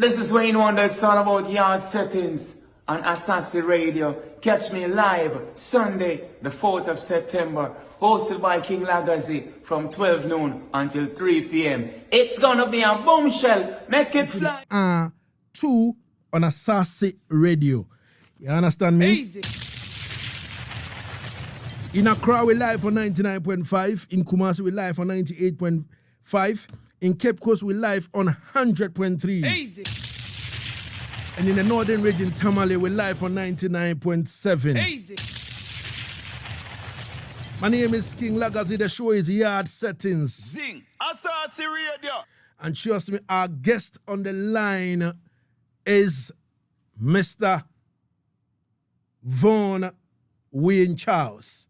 This is Wayne Wonder. It's all about yard settings on Asaase Radio. Catch me live Sunday, the 4th of September, hosted by King Lagazee from 12 noon until 3 p.m. It's gonna be a bombshell. Make it fly. 2 on Asaase Radio. You understand me? Easy. In Accra, we live on 99.5. In Kumasi, we live on 98.5. In Cape Coast, we live on 100.3. Easy. And in the northern region, Tamale, we live on 99.7. Easy. My name is King Lagazee. The show is Yard Settings. Zing, Asaase Radio. And trust me, our guest on the line is Mr. Von Wayne Charles,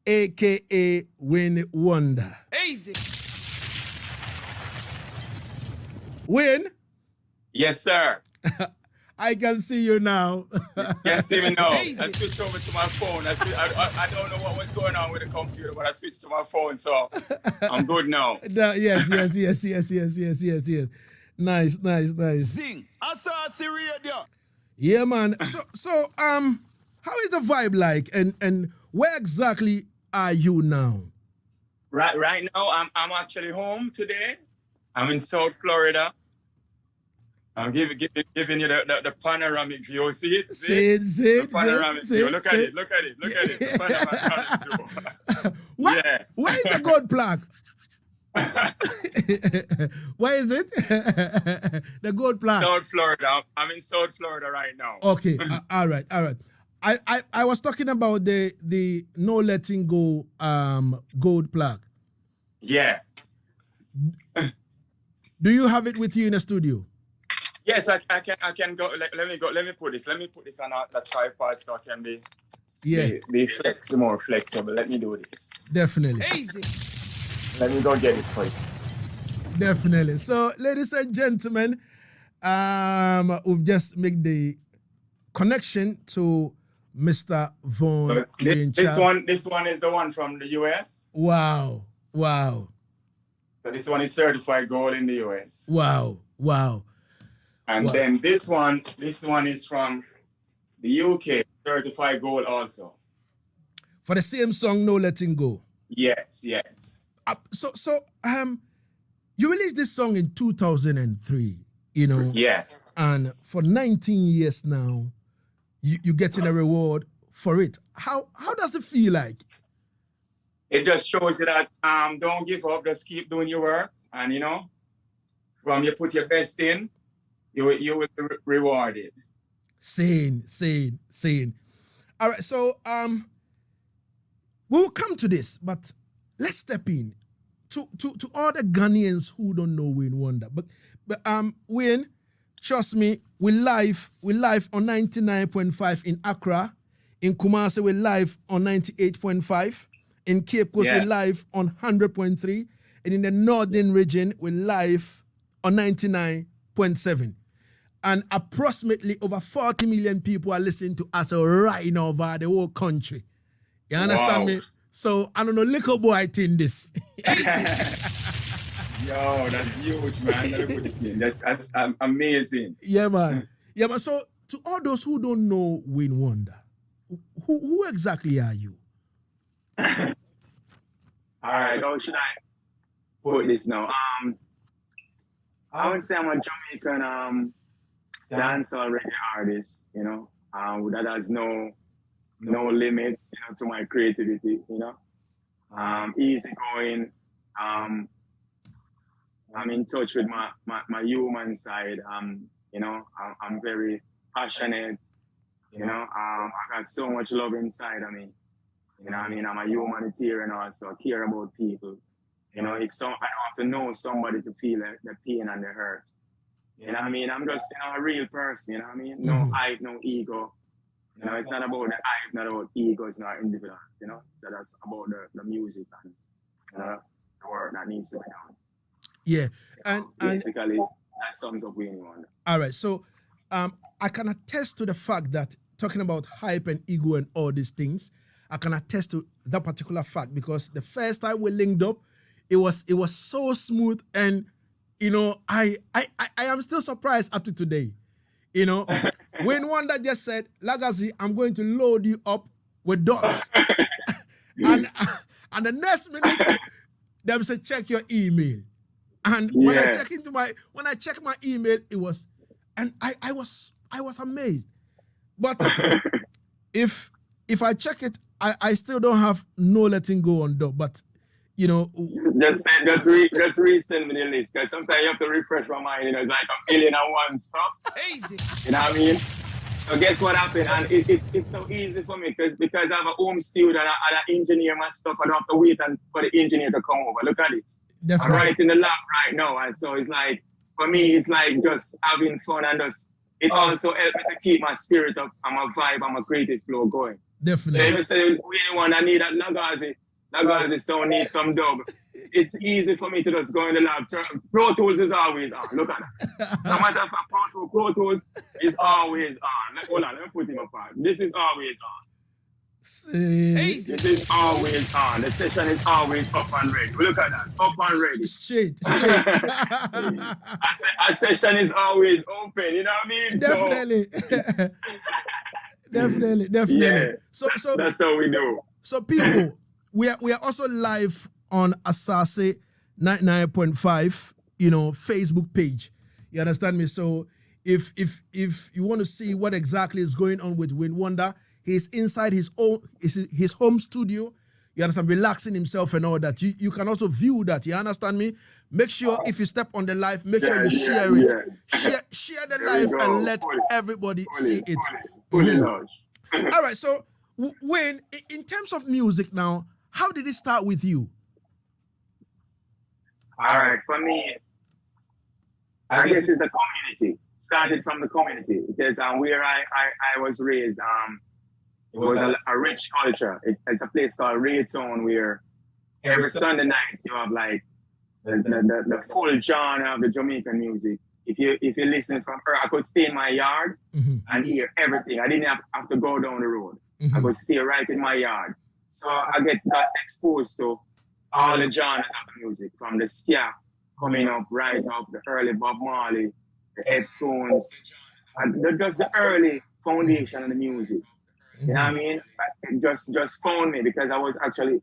a.k.a. Wayne Wonder. Easy. Wayne? Yes, sir. I can see you now. Yes, even now. Easy. I switched over to my phone. I don't know what was going on with the computer, but I switched to my phone, so I'm good now. Yes. Nice. Zing, Asaase Radio. Yeah, man. So, how is the vibe like, and where exactly are you now? Right now, I'm actually home today. I'm in South Florida. I'm giving you the panoramic view. See it? See it. The panoramic view. Look at it. The panoramic view. Yeah. Where is the gold plaque? Where is it? The gold plaque. South Florida. I'm in South Florida right now. Okay. All right. I was talking about the no letting go gold plaque. Yeah. Do you have it with you in the studio? Yes, I can go. Let me put this on the tripod so I can be more flexible. Let me do this. Definitely. Easy. Let me go get it for you. Definitely. So, ladies and gentlemen, we've just made the connection to Mr. Von Wayne Charles. This one is the one from the US. Wow. So this one is certified gold in the US. Wow. And then this one is from the UK, certified gold also. For the same song, No Letting Go. Yes. So you released this song in 2003, you know. Yes. And for 19 years now, you're getting a reward for it. How does it feel like? It just shows you that don't give up, just keep doing your work. And from you put your best in, you will be rewarded. Sane. All right, so we'll come to this, but let's step in to all the Ghanaians who don't know Wayne Wonder. But Wayne, trust me, we live on 99.5 in Accra. In Kumasi, we're live on 98.5. In Cape Coast, we're live on 100.3. And in the northern region, we're live on 99.7. And approximately over 40 million people are listening to us right now over the whole country. You understand me? So, I don't know, little boy, I think this. Yo, that's huge, man. Let me put this in. That's amazing. Yeah, man. So, to all those who don't know Wayne Wonder, who exactly are you? All right, how should I put this now? I would say I'm a Jamaican dancehall reggae artist, that has no limits, to my creativity, easy going. I'm in touch with my human side. I'm very passionate, I got so much love inside of me. I'm a humanitarian also. I care about people. I have to know somebody to feel the pain and the hurt. I'm just, a real person, No hype, no ego. It's not about the hype, not about ego, it's not individual, So that's about the music and the work that needs to be done. Yeah. So and basically, that sums up Wayne Wonder. All right. So I can attest to the fact that talking about hype and ego and all these things, I can attest to that particular fact because the first time we linked up, it was so smooth and you know, I am still surprised up to today. You know, when one that just said, Lagazee, I'm going to load you up with dots. and the next minute, they said, check your email. And when I check my email, it was, and I was amazed. But if I check it, I still don't have no letting go on dot. But you know, just resend me the list, because sometimes you have to refresh my mind. You know, it's like a million and one stuff. Easy. You know what I mean? So guess what happened? And it's so easy for me because I have a home studio and I engineer my stuff. I don't have to wait for the engineer to come over. Look at this. Definitely. I'm right in the lab right now, and so it's like, for me, it's like just having fun, and just it also helps me to keep my spirit up and my vibe and my creative flow going. Definitely. So if you say anyone I need that Lagazee sound needs some dub, it's easy for me to just go in the lab. Pro Tools is always on. Look at that. No matter if Pro Tools is always on. Hold on, let me put him apart. This is always on. This is always on. The session is always up and ready. Look at that. Up and ready. Straight. A session is always open. You know what I mean? Definitely. Definitely. Yeah. So that's how we do. So people, we are also live on Asaase 99.5, you know, Facebook page. You understand me? So if you want to see what exactly is going on with Win Wonder, he's inside his home studio. You understand, relaxing himself and all that. You can also view that. You understand me? Make sure if you step on the live, make sure you share it. Share the live and let everybody see it. All right. So Wayne, in terms of music now, how did it start with you? All right, for me, I guess it's the community. Started from the community, because where I was raised, it was a rich culture. It's a place called Raytown, where every Sunday night you have like the full genre of the Jamaican music. If you listen from her, I could stay in my yard and hear everything. I didn't have to go down the road. I could stay right in my yard. So I got exposed to all the genres of the music, from the ska coming up right up, the early Bob Marley, the head tones, and just the early foundation of the music. You know what I mean? It just found me because I was actually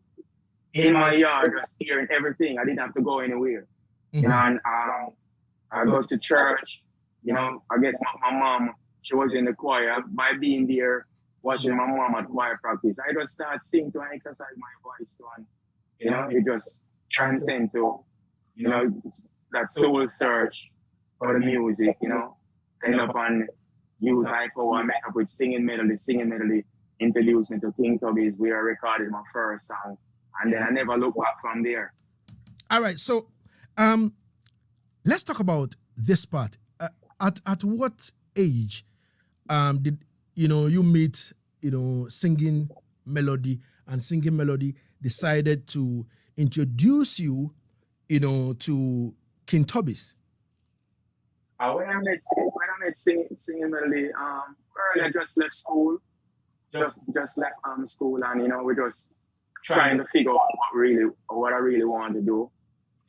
in my yard, just hearing everything. I didn't have to go anywhere. You know, and I go to church. You know, I guess my mom, she was in the choir. By being there, watching my mom at choir practice, I just start singing to and exercise my voice to, and you know, it just transcend to, you know, that soul search for the music. You know, end up on Youth High Power, I met up with Singing Melody introduced me to King Tubby's, where I recorded my first song, and then I never looked back from there. All right, so let's talk about this part. At what age did you meet Singing Melody, and Singing Melody decided to introduce you to King Tubby's? When I met Singing Melody, early I just left school, just left school, and we just trying to figure out what I really wanted to do.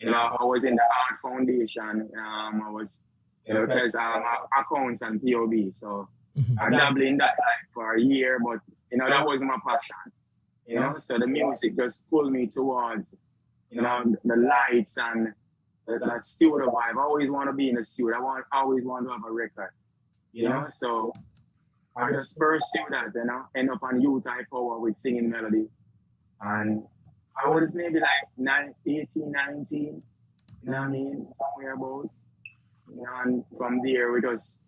I was in the art foundation. I was, because accounts and POB, so I dabbled in that for a year, but that wasn't my passion. So the music just pulled me towards, the lights and that studio vibe. I always want to be in the studio. I always want to have a record. So I just pursued that, end up on Youth High Power with Singing Melody. And I was maybe like 18, 19, somewhere about. And from there, I just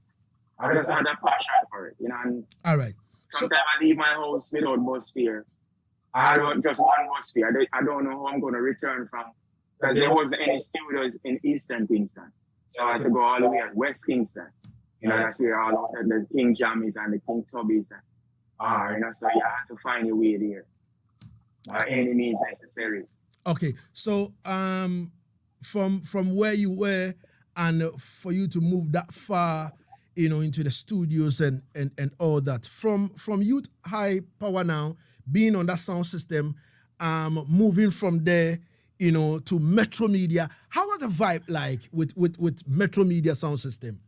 had a passion for it, and all right. Sometimes I leave my house without bus fare. I don't just one bus fare. I don't know how I'm going to return from, because there wasn't any studios in Eastern Kingston. So I had to go all the way at West Kingston. That's where all of the King Jammies and the King Tubbies are. So you had to find your way there. By any means necessary. Okay, so from where you were, and for you to move that far, into the studios and all that, from Youth High Power now, being on that sound system, moving from there, you know, to Metro Media. How was the vibe like with Metro Media sound system?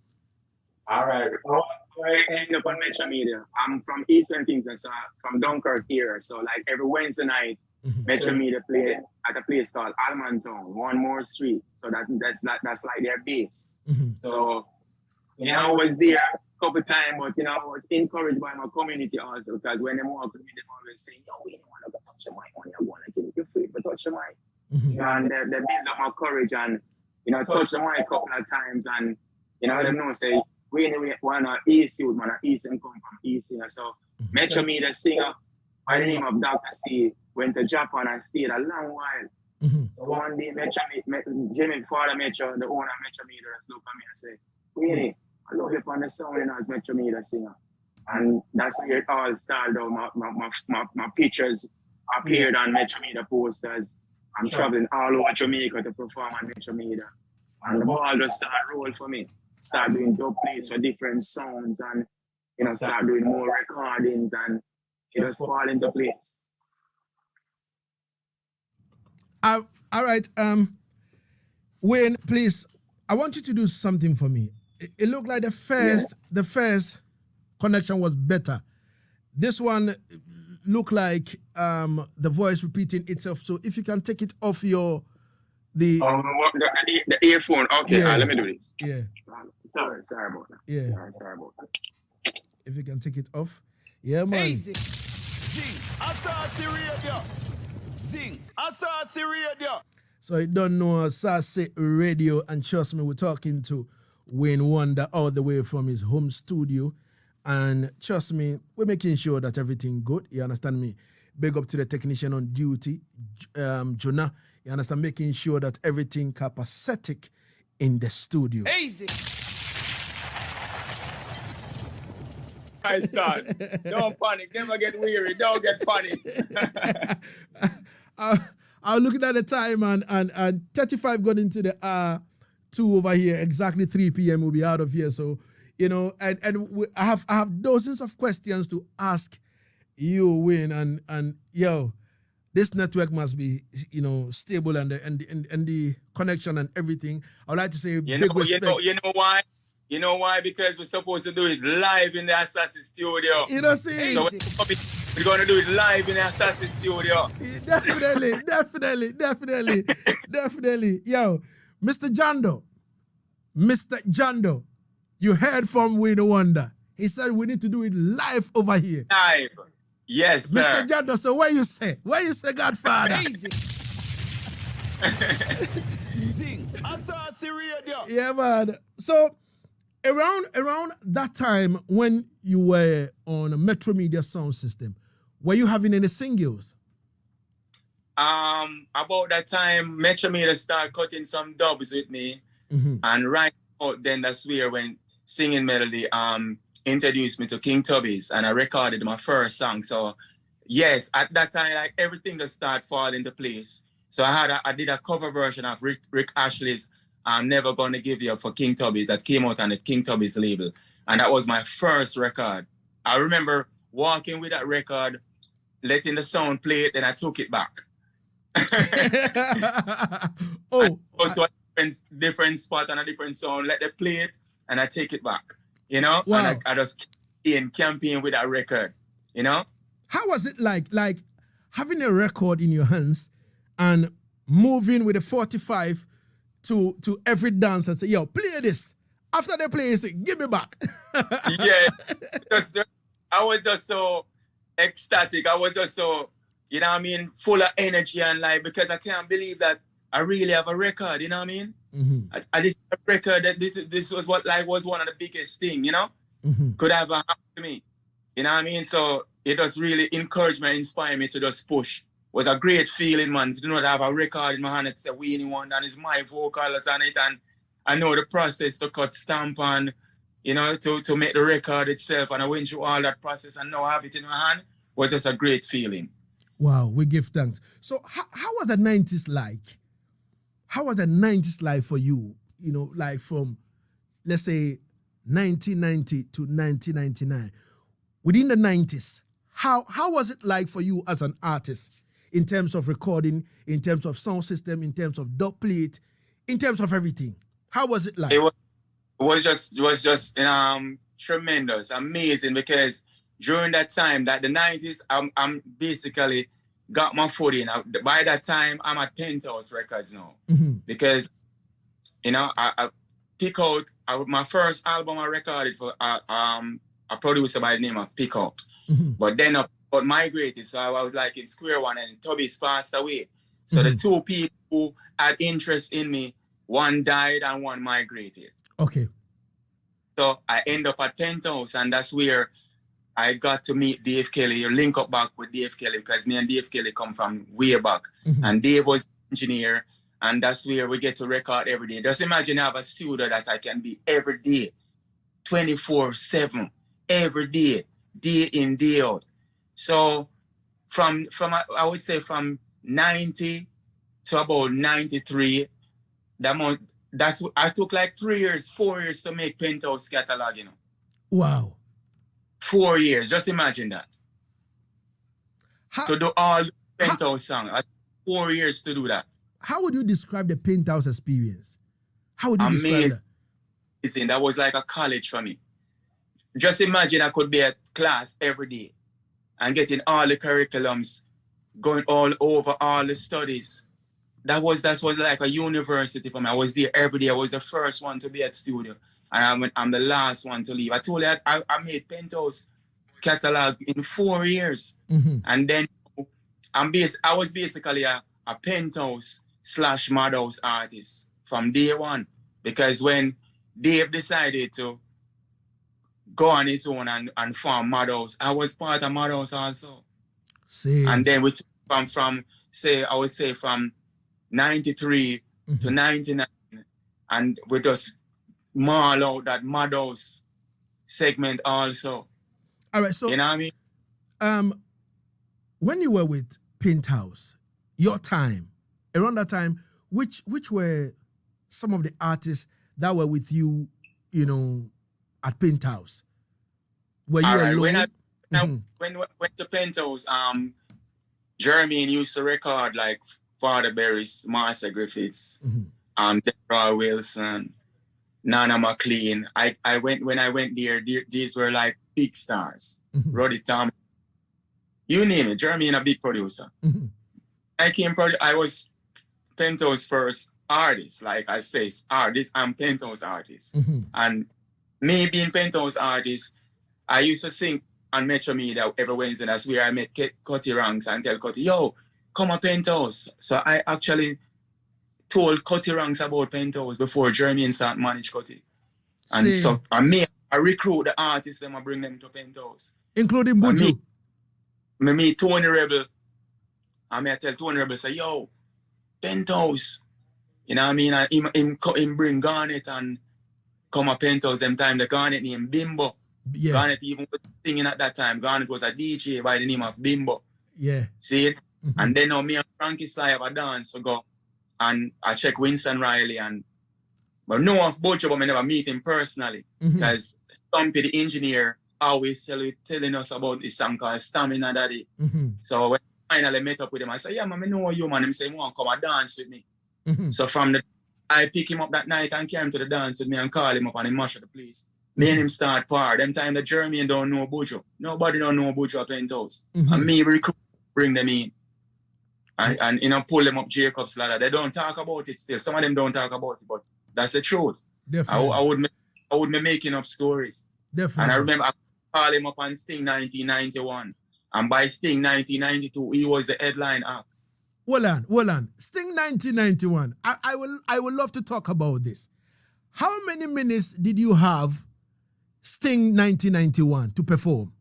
All right. Well, I ended up on Metro Media. I'm from Eastern Kingston, so from Dunkirk here. So like every Wednesday night, Metro Media play at a place called Almantown, One More Street. So that's like their base. So you know, I was there a couple times, but you know, I was encouraged by my community also because when they walk with me, they always say, "Yo, we don't want to touch the mic when you're going to get you free for touch the mic." You know, and they build up my courage and you know, touch the mic a couple of times and you know, them know say. We anyway want an East youth, man, an East and come from East, you know. So Metro Media singer by the name of Dr. C went to Japan and stayed a long while. So one day Jimmy Father Metro, the owner of Metro Media, just look at me and say, Winnie, I love you on the sound, you know, as Metro Media singer. And that's where it all started out. My pictures appeared on Metro Media posters. I'm traveling all over Jamaica to perform on Metro Media. And the ball just started rolling for me. Start doing dub plays for different songs and, you know, start doing more recordings and it just fall into place. All right. Wayne, please, I want you to do something for me. It looked like the first connection was better. This one looked like the voice repeating itself. So if you can take it off the earphone. Okay, yeah. Let me do this. Yeah. Sorry about that. Yeah. Sorry about that. If you can take it off. Yeah, man. Easy. Sing Asaase Radio. Sing Asaase Radio. So you don't know Asaase Radio, and trust me, we're talking to Wayne Wonder all the way from his home studio. And trust me, we're making sure that everything good. You understand me? Big up to the technician on duty, Jonah. You understand? Making sure that everything copacetic in the studio. Easy. My son, don't panic. Never get weary. Don't get panic. I was looking at the time and 35 got into the 2 over here. Exactly 3 p.m. we'll be out of here. So, you know, I have dozens of questions to ask you, Wayne, and yo, this network must be, you know, stable and the connection and everying. I would like to say big respect. You know why? You know why? Because we're supposed to do it live in the Asaase studio. You know, see? So we're going to do it live in the Asaase studio. Definitely. Yo, Mr. Jando, you heard from Wayne Wonder. He said we need to do it live over here. Live. Yes, sir. Mr. Jando, so what you say? What you say, Godfather? Easy. Sing Asaase Radio. Yeah, man. So around that time when you were on a Metro Media sound system, were you having any singles? About that time, Metro Media started cutting some dubs with me, and right out then that's where when Singing Melody introduced me to King Tubby's, and I recorded my first song. So yes, at that time, like everything just started falling into place. So I did a cover version of Rick Ashley's "I'm Never Gonna Give You Up" for King Tubby's that came out on the King Tubby's label, and that was my first record. I remember walking with that record, letting the sound play it, then I took it back. I go to a different spot on a different sound, let them play it, and I take it back. You know, wow. And I just campaign with that record. You know, how was it like having a record in your hands and moving with a 45 to every dance and say, "Yo, play this." After they play, you say, "Give me back." Yeah, I was just so ecstatic. I was just so, you know what I mean, full of energy and like, because I can't believe that I really have a record, you know what I mean? I this record that this was what like was one of the biggest thing, you know, could have happened to me, you know what I mean? So it just really encouraged me, inspired me to just push. It was a great feeling, man. To know that I have a record in my hand, it's a Weenie one, and it's my vocals on it, and I know the process to cut stamp and, you know, to make the record itself, and I went through all that process and now I have it in my hand. It was just a great feeling. Wow, we give thanks. So how was the 90s like? How was the 90s like for you? You know, like from, let's say, 1990 to 1999. Within the 90s, how was it like for you as an artist? in terms of recording, in terms of sound system, in terms of dub plate, in terms of everything? How was it like? It was just tremendous, amazing, because during that time, that the 90s, I'm basically got my foot in. By that time, I'm at Penthouse Records now. Because, you know, I pick out my first album I recorded for a producer by the name of Pick Out. But then I migrated, so I was like in square one, and Toby's passed away. So the two people who had interest in me, one died and one migrated. Okay. So I end up at Penthouse, and that's where I got to meet Dave Kelly, or link up back with Dave Kelly, because me and Dave Kelly come from way back. And Dave was the engineer, and that's where we get to record every day. Just imagine I have a studio that I can be every day, 24/7, every day, day in, day out. So from I would say from 90 to about 93, I took like 4 years to make Penthouse catalog, you know. Wow. 4 years, just imagine that. To do all the Penthouse songs, 4 years to do that. How would you describe the Penthouse experience? How would you describe that? Amazing. That was like a college for me. Just imagine I could be at class every day and getting all the curriculums, going all over all the studies. That was like a university for me. I was there every day. I was the first one to be at studio, and I'm the last one to leave. I told you I made Penthouse catalog in 4 years, and then I was basically a Penthouse / Madhouse artist from day one, because when Dave decided to go on his own and form Madhouse, I was part of Madhouse also. And then we took from 93 to 99, and we just maul out that Madhouse segment also. All right, so you know what I mean? When you were with Penthouse, your time, around that time, which were some of the artists that were with you, you know, at Penthouse? Were you alone? When I went to Penthouse, Jermaine used to record like Father Berry's, Marcia Griffiths, Deborah Wilson, Nana McLean. When I went there, these were like big stars. Roddy Tom, you name it. Jermaine a big producer. I was Penthouse first artist, like I say, artist. I'm Penthouse artist, and me being Penthouse artist, I used to sing on Metro Media every Wednesday. That's where I met Cutty Ranks and tell Cutty, yo, come on Penthouse. So I actually told Cutty Ranks about Penthouse before Jermaine started manage Cutty. And so I recruit the artists, I bring them to Penthouse. Including Buju. Me Tony Rebel. I tell Tony Rebel, say, yo, Penthouse. You know what I mean? And him bring Garnet and come a Penthouse. Them time the Garnet named Bimbo. Yeah. Garnet even was singing at that time. Garnet was a DJ by the name of Bimbo. Yeah. See? And then now me and Frankie Sly have a dance for go. And I check Winston Riley but know of Bojo, but I never meet him personally. Because Stumpy, the engineer, always telling us about this song called Stamina Daddy. So when I finally met up with him, I said, yeah, man, I know you, man. Him say, come and dance with me. So I pick him up that night and carry him to the dance with me and call him up and he mash up the place. Me and him start par. Them time the Jermaine don't know Bojo. Nobody don't know Bojo at Penthouse. And me bring them in. And you know, pull them up Jacob's ladder. They don't talk about it still. Some of them don't talk about it, but that's the truth. Definitely. I would be making up stories. Definitely. And I remember I called him up on Sting 1991. And by Sting 1992, he was the headline act. Well on. Sting 1991. I will love to talk about this. How many minutes did you have Sting 1991 to perform?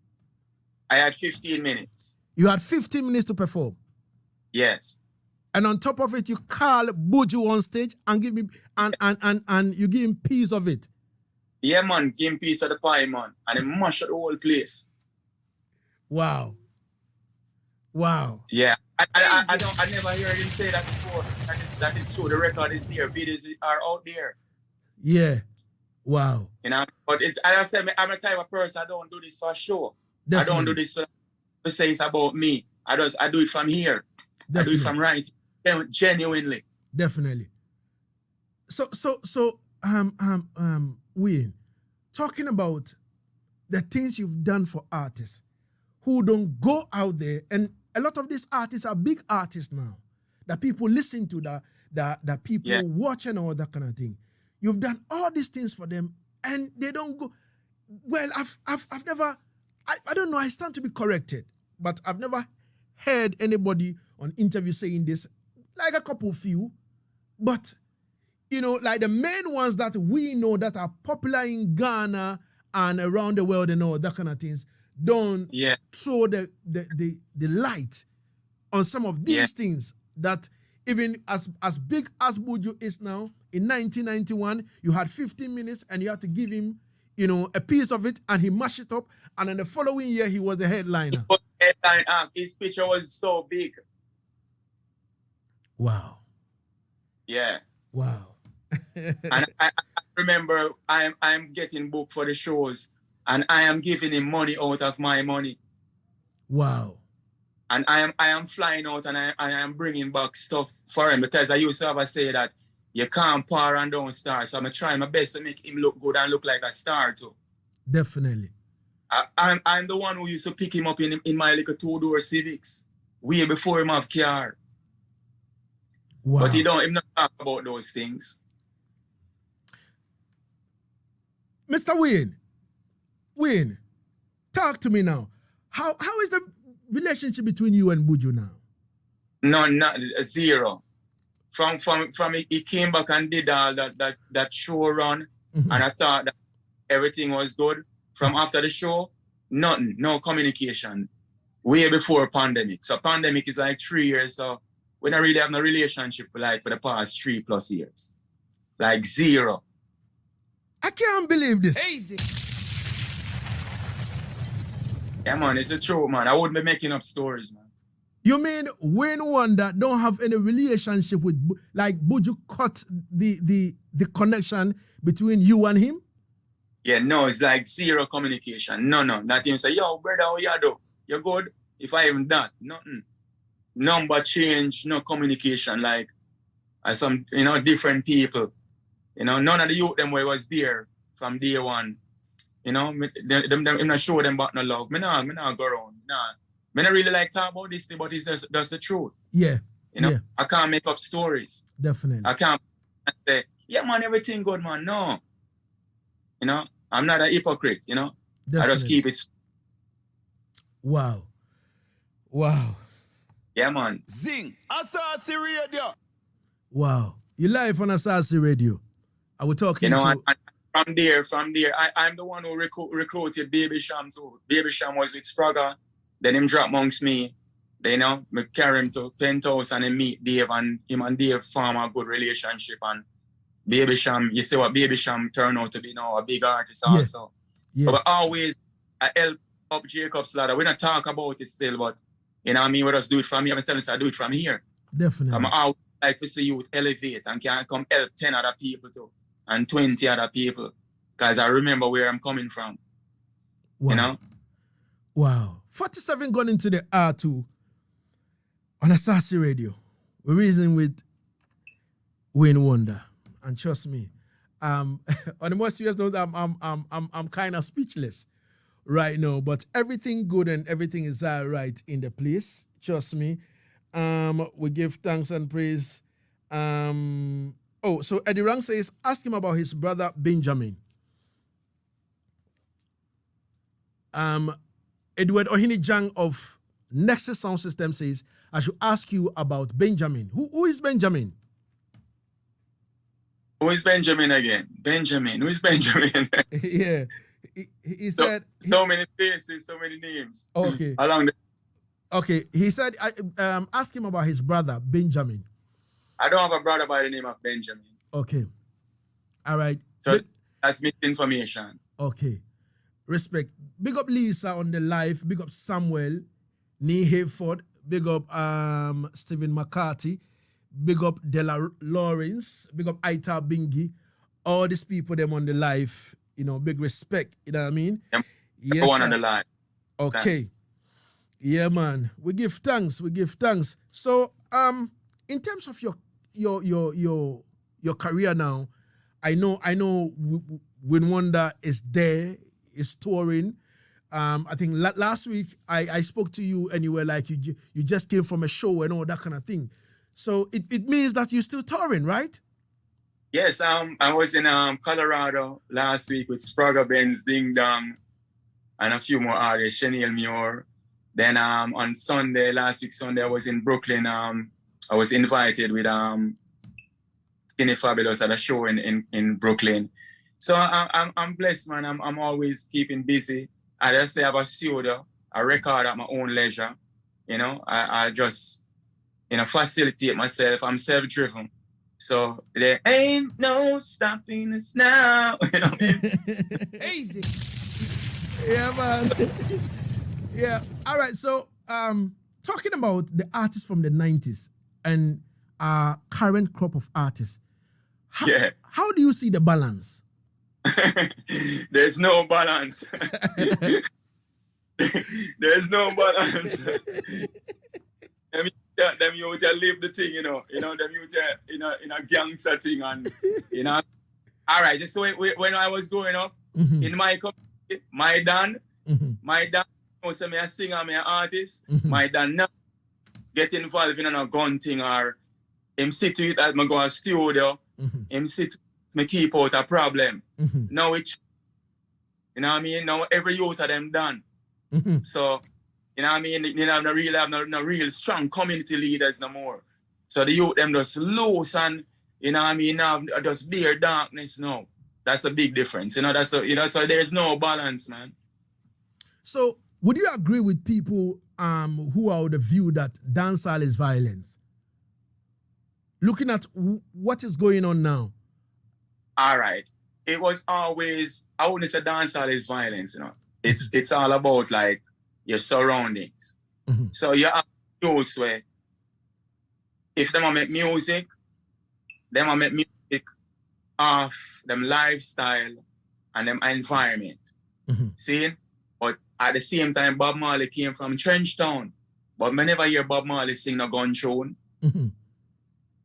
I had 15 minutes. You had 15 minutes to perform? Yes. And on top of it, you call Buju on stage and give me and you give him piece of it. Yeah, man, give him piece of the pie, man. And he mash up the whole place. Wow. Yeah. I never heard him say that before. That is true. The record is there. Videos are out there. Yeah. Wow. You know, but as I said, I'm a type of person, I don't do this for show. Definitely. I don't do this to say it's about me. I do it from here. I do it from right, genuinely. Definitely. So, Wayne, talking about the things you've done for artists who don't go out there, and a lot of these artists are big artists now that people listen to, that people watch and all that kind of thing. You've done all these things for them, and they don't go. Well, I've never, I don't know, I stand to be corrected, but I've never heard anybody on interview saying this, like a couple few, but you know, like the main ones that we know that are popular in Ghana and around the world and all that kind of things, don't throw the light on some of these things that even as big as Buju is now, in 1991, you had 15 minutes and you had to give him, you know, a piece of it and he mashed it up, and in the following year he was the headliner. His picture was so big. Wow. Yeah. Wow. And I remember I'm getting booked for the shows and I am giving him money out of my money. Wow. And I am flying out and I am bringing back stuff for him, because I used to have a say that you can't pour and don't star. So I'm trying my best to make him look good and look like a star too. Definitely. I'm the one who used to pick him up in my little 2-door Civics way before him have car. Wow. But he not talk about those things. Mr. Wayne, talk to me now. How is the relationship between you and Buju now? No, not zero. From he came back and did all that show run, and I thought that everything was good. From after the show, nothing, no communication. Way before pandemic. So pandemic is like 3 years. So we don't really have no relationship for the past 3+ years. Like zero. I can't believe this. Easy. Yeah, man, it's the truth, man. I wouldn't be making up stories, man. You mean Wayne Wonder don't have any relationship with, like Buju cut the connection between you and him? Yeah, no, it's like zero communication. No. Not even say, yo, brother, how you do? You good? If I even that, nothing. Number change, no communication, like as some, different people. None of the youth them where was there from day one. Them not show them about no love. Me not go around. Nah. Me not really like talk about this thing, but it's just the truth. Yeah. I can't make up stories. Definitely. I can't say, yeah, man, everything good, man. No. I'm not a hypocrite, Definitely. I just keep it. Wow. Yeah, man. Zing, Asaase Radio. Wow. You live on Asaase Radio. I was talking to... And from there, I'm the one who recruited Baby Sham too. Baby Sham was with Spragga. Then him drop amongst me. Then, me carry him to Penthouse and then meet Dave, and him and Dave form a good relationship. And Baby Sham, you see what Baby Sham turned out to be now, a big artist also. Yeah. But always, I help up Jacob's ladder. We don't talk about it still, but we just do it from here. I'm telling you, I do it from here. Definitely. I'm out like to see youth elevate and can come help 10 other people too, and 20 other people. Because I remember where I'm coming from. Wow. Wow. 47 gone into the R2 on Asaase Radio. We're reasoning with Wayne Wonder. And trust me, on the more serious note, I'm kind of speechless right now. But everything good and everything is all right in the place. Trust me. We give thanks and praise. So Eddie Rang says, ask him about his brother Benjamin. Edward Ohinijang of Nexus Sound System says, I should ask you about Benjamin. Who is Benjamin? Who is Benjamin again? Benjamin. Who is Benjamin? Yeah. He said... So many faces, so many names. Okay. Okay. He said, ask him about his brother, Benjamin. I don't have a brother by the name of Benjamin. Okay. All right. So that's misinformation. Okay. Respect. Big up Lisa on the live. Big up Samuel, Nee Hayford. Big up Stephen McCarthy. Big up Della Lawrence. Big up Aita Bingi. All these people them on the live. Big respect. You know what I mean? Yes, one on the live. Okay. Thanks. Yeah, man. We give thanks. So In terms of your career now, I know Win Wonder is there, is touring. I think last week I spoke to you and you were like you just came from a show and all that kind of thing. So it means that you're still touring, right? Yes, I was in Colorado last week with Sprague Benz, Ding Dong, and a few more artists, Chanel Muir. Then on Sunday, last week Sunday, I was in Brooklyn. I was invited with Skinny Fabulous at a show in Brooklyn. So I'm blessed, man. I'm always keeping busy. I just say I have a studio, I record at my own leisure. You know, I just, facilitate myself. I'm self-driven. So there ain't no stopping us now. You know what I mean? Easy. Yeah, man. Yeah. All right. So, talking about the artists from the 90s and our current crop of artists, how do you see the balance? There's no balance. There's no balance. Them you just live the thing, them you just, in a gangster thing and, All right, so when I was growing up, in my community, my dad, also me a singer, me an artist, my dad not get involved in a gun thing or him sit to it as me go to studio, him sit me keep out a problem. Now it's, now every youth of them done. So, they have no real strong community leaders no more. So the youth them just loose and, now just bare darkness now. That's a big difference. So there's no balance, man. So would you agree with people who are of the view that dancehall is violence? Looking at what is going on now. All right. It was always, I wouldn't say dancehall is violence, It's all about like your surroundings. So you have youths where if them make music, them make music off them lifestyle and them environment. See? But at the same time, Bob Marley came from Trenchtown. But I never hear Bob Marley sing a gun tune. You know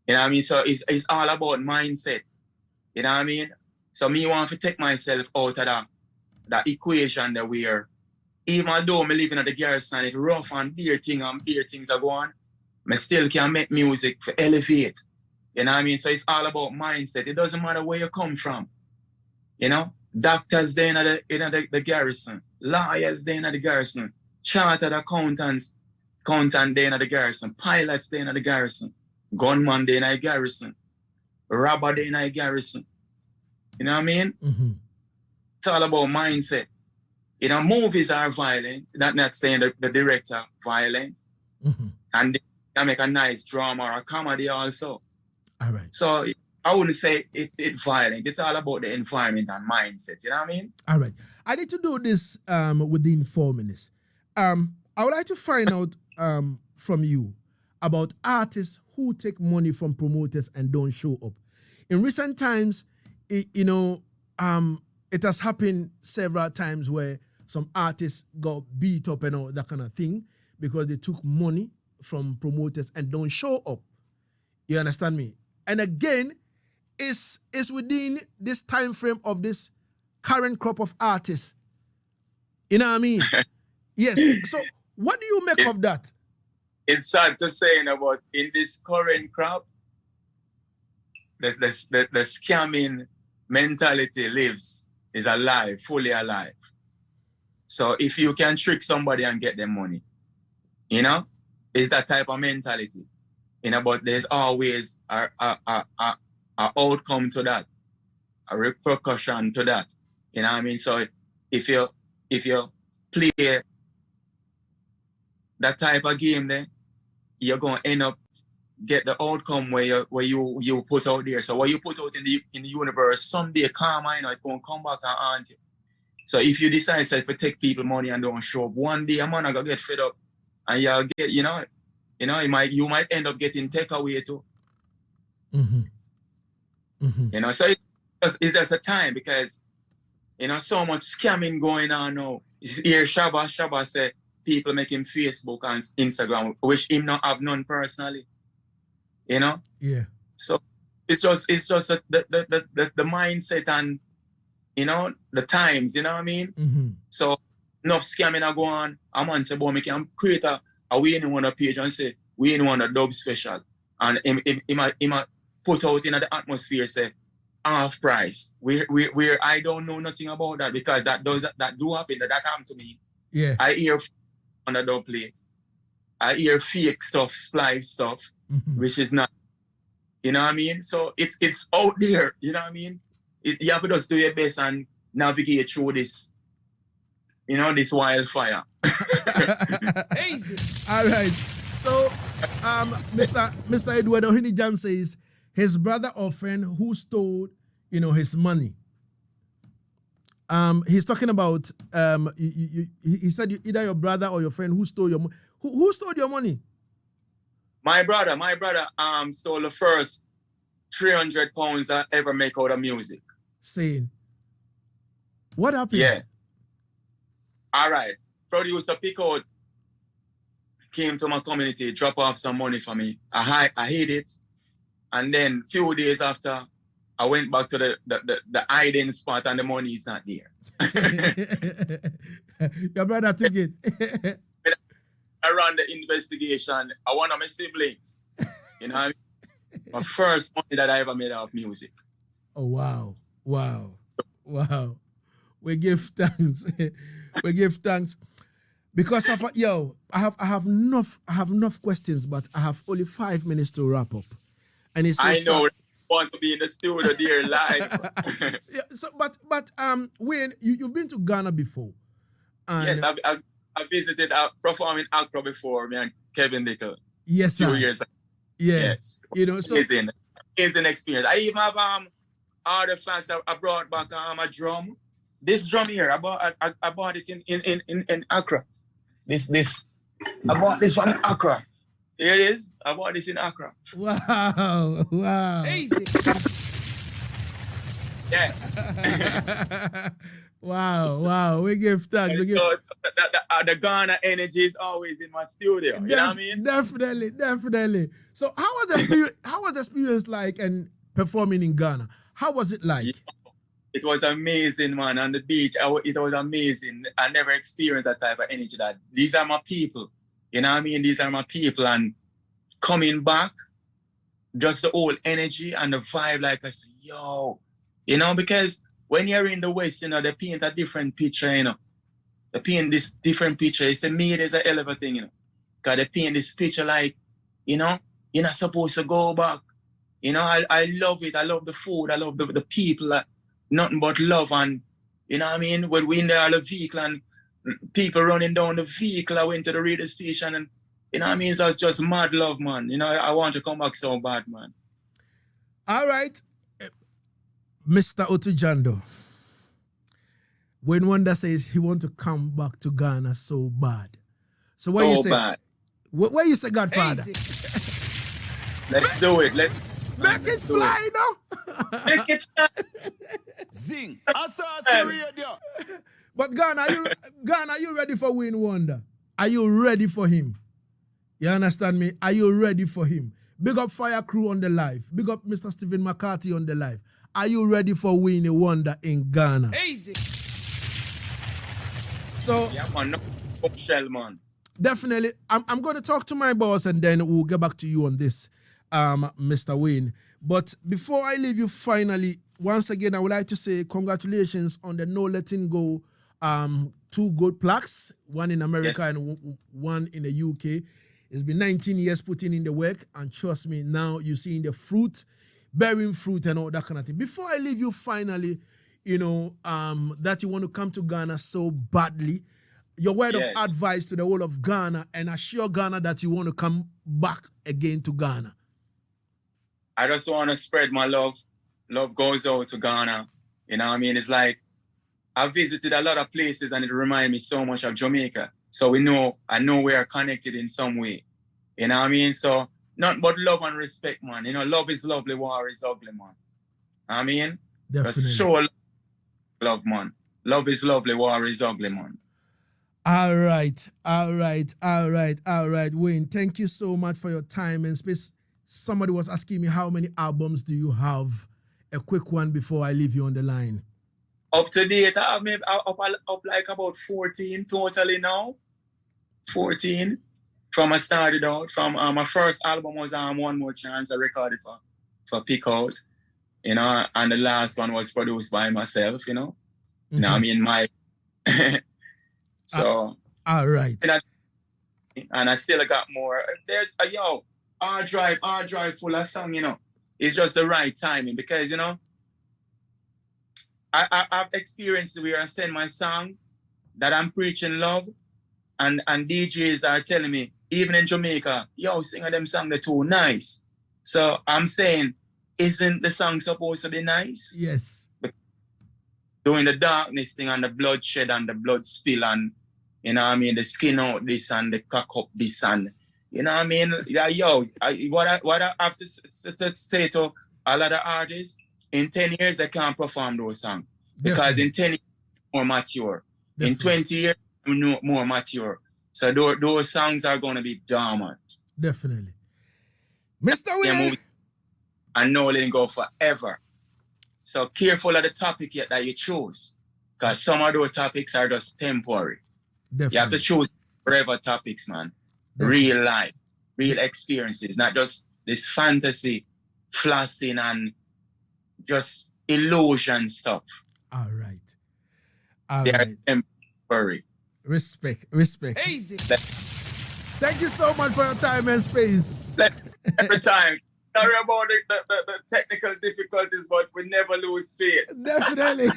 what I mean? So it's all about mindset. You know what I mean? So me want to take myself out of that equation that we're, even though me living at the garrison, it's rough and beer things are going, I still can make music for elevate. You know what I mean? So it's all about mindset. It doesn't matter where you come from. Doctors there in the garrison, lawyers there in the garrison, chartered accountants there in the garrison, pilots there in the garrison, gunman there in the garrison, robber there in the garrison. You know what I mean? It's all about mindset. Movies are violent. Not saying the director violent. And they make a nice drama or a comedy also. All right. So I wouldn't say it's violent. It's all about the environment and mindset. You know what I mean? All right. I need to do this with the informants. I would like to find out from you about artists who take money from promoters and don't show up. In recent times, it has happened several times where some artists got beat up and all that kind of thing because they took money from promoters and don't show up. You understand me? And again, it's within this time frame of this current crop of artists. You know what I mean? Yes. So what do you make of that? It's sad to say, but in this current crop, the scamming mentality is alive, fully alive. So if you can trick somebody and get them money, it's that type of mentality. But there's always a outcome to that, a repercussion to that. You know what I mean? So if you play that type of game, then you're gonna end up get the outcome where you put out there. So what you put out in the universe, someday karma, it's gonna come back and haunt you. So if you decide to take people money and don't show up, one day a man gonna get fed up and you'll get, you might end up getting takeaway too. So it's just a time because so much scamming going on now. Here Shabba said people making Facebook and Instagram, which him not have none personally. you know. Yeah. So it's just the mindset and, you know, the times, you know what I mean? Mm-hmm. So enough scamming I go on. A man say, boy, me can create a we ain't on a page and say, we ain't want a dub special. And he might put out in the atmosphere, say, half price. Where I don't know nothing about that, because that do happen, that happened to me. Yeah. I hear on the dub plate. I hear fake stuff, splice stuff, which is not, you know what I mean? So it's out there, you know what I mean? You have to just do your best and navigate through this, you know, this wildfire. Easy. All right. So, Mr. Edward Ohinijan says his brother or friend who stole, you know, his money. He's talking about he said either your brother or your friend who stole your money. Who stole your money? My brother stole the first £300 I ever make out of music. Saying, what happened? Yeah. All right. Producer pick out, came to my community, drop off some money for me. I hid it. And then a few days after, I went back to the hiding spot and the money is not there. Your brother took it. I ran the investigation. I one of my siblings. You know what I mean? My first money that I ever made out of music. Oh, wow. Wow. Wow. We give thanks. We give thanks. Because of I have enough questions, but I have only 5 minutes to wrap up. And it's so I know. sad. Want to be in the studio there live. Yeah, so but Wayne, you've been to Ghana before. And yes, I visited perform in Accra before, me and Kevin Dickle. Yes, sir. 2 years ago. Yeah. Yes. You know, so amazing experience. I even have artifacts. I brought back a drum. This drum here, I bought it in Accra. This. I bought this from Accra. Here it is. I bought this in Accra. Wow. Wow. Easy. Yeah. Wow. We give thanks. The Ghana energy is always in my studio. You know what I mean? Definitely. So how was the experience like and performing in Ghana? How was it like? Yeah. It was amazing, man. On the beach, it was amazing. I never experienced that type of energy. That these are my people. You know what I mean? These are my people. And coming back, just the old energy and the vibe, like I said, yo. You know, because when you're in the West, you know, they paint a different picture, you know. They paint this different picture. It's a me, there's a hell of a thing, you know. Because they paint this picture like, you know, you're not supposed to go back. You know, I love it. I love the food. I love the people. Nothing but love. And, you know what I mean? When we in there on the vehicle and people running down the vehicle, I went to the radio station and, you know what I mean? So it's just mad love, man. You know, I want to come back so bad, man. All right. Mr. Otujando. When Wonder says he want to come back to Ghana so bad. So what you say? Bad. Where you say, Godfather? Let's do it. Let's make it fly, no? Make it fly. Zing. Asaase Radio. But Ghana, are you ready for Wayne Wonder? Are you ready for him? You understand me? Are you ready for him? Big up Fire Crew on the live. Big up Mr. Stephen McCarthy on the live. Are you ready for Wayne Wonder in Ghana? Easy. So yeah, man, no shell, man. Definitely. I'm going to talk to my boss and then we'll get back to you on this, Mr. Wayne. But before I leave you, finally, once again, I would like to say congratulations on the No Letting Go 2 gold plaques, one in America and one in the UK. It's been 19 years putting in the work, and trust me, now you're seeing the fruit, bearing fruit and all that kind of thing. Before I leave you, finally, you know, that you want to come to Ghana so badly, your word of advice to the whole of Ghana and assure Ghana that you want to come back again to Ghana. I just want to spread my love. Love goes out to Ghana. You know what I mean? It's like, I visited a lot of places and it reminds me so much of Jamaica. So I know we are connected in some way. You know what I mean? So nothing but love and respect, man. You know, love is lovely, war is ugly, man. I mean? Definitely. Just show love, man. Love is lovely, war is ugly, man. All right. Wayne, thank you so much for your time and space. somebody was asking me how many albums do you have? A quick one before I leave you on the line. Up to date, I have maybe up like about 14 totally now. 14 from I started out. From my first album was One More Chance. I recorded for Pick Out, you know, and the last one was produced by myself, you know. Mm-hmm. You know, I mean, my so all right. And I still got more. There's a hard drive full of song, you know. It's just the right timing because, you know, I've experienced where I send my song that I'm preaching love, and DJs are telling me, even in Jamaica, sing them song they're too nice. So I'm saying, isn't the song supposed to be nice? Yes. Doing the darkness thing and the bloodshed and the blood spill and, you know what I mean, the skin out this and the cock up this and, you know what I mean? What I have to say to a lot of artists, in 10 years, they can't perform those songs. Because in 10 years, more mature. Definitely. In 20 years, more mature. So those songs are going to be dormant. Definitely. Mr. Will. And no letting go forever. So careful of the topic yet that you choose. Because some of those topics are just temporary. Definitely. You have to choose forever topics, man. Definitely. Real life, real experiences, not just this fantasy, flossing and just illusion stuff. All right. They are temporary. Respect. Easy. Thank you so much for your time and space. Every time. Sorry about the technical difficulties, but we never lose faith. Definitely.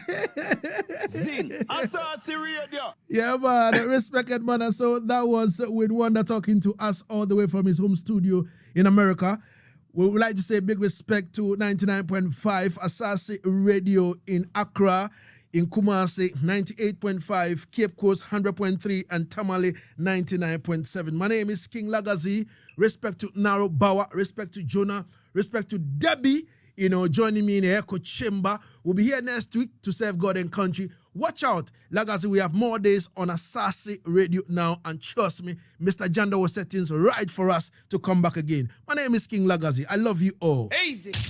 Zing. Asaase Radio. Yeah, man. Respect it, man. So that was with Wonder talking to us all the way from his home studio in America. We would like to say big respect to 99.5 Asaase Radio in Accra, in Kumasi 98.5, Cape Coast 100.3, and Tamale 99.7. My name is King Lagazee. Respect to Naro Bauer, respect to Jonah, respect to Debbie, you know, joining me in the echo chamber. We'll be here next week to serve God and country. Watch out, Lagazee, we have more days on Asaase Radio now, and trust me, Mr. Janda was set things right for us to come back again. My name is King Lagazee. I love you all. Easy.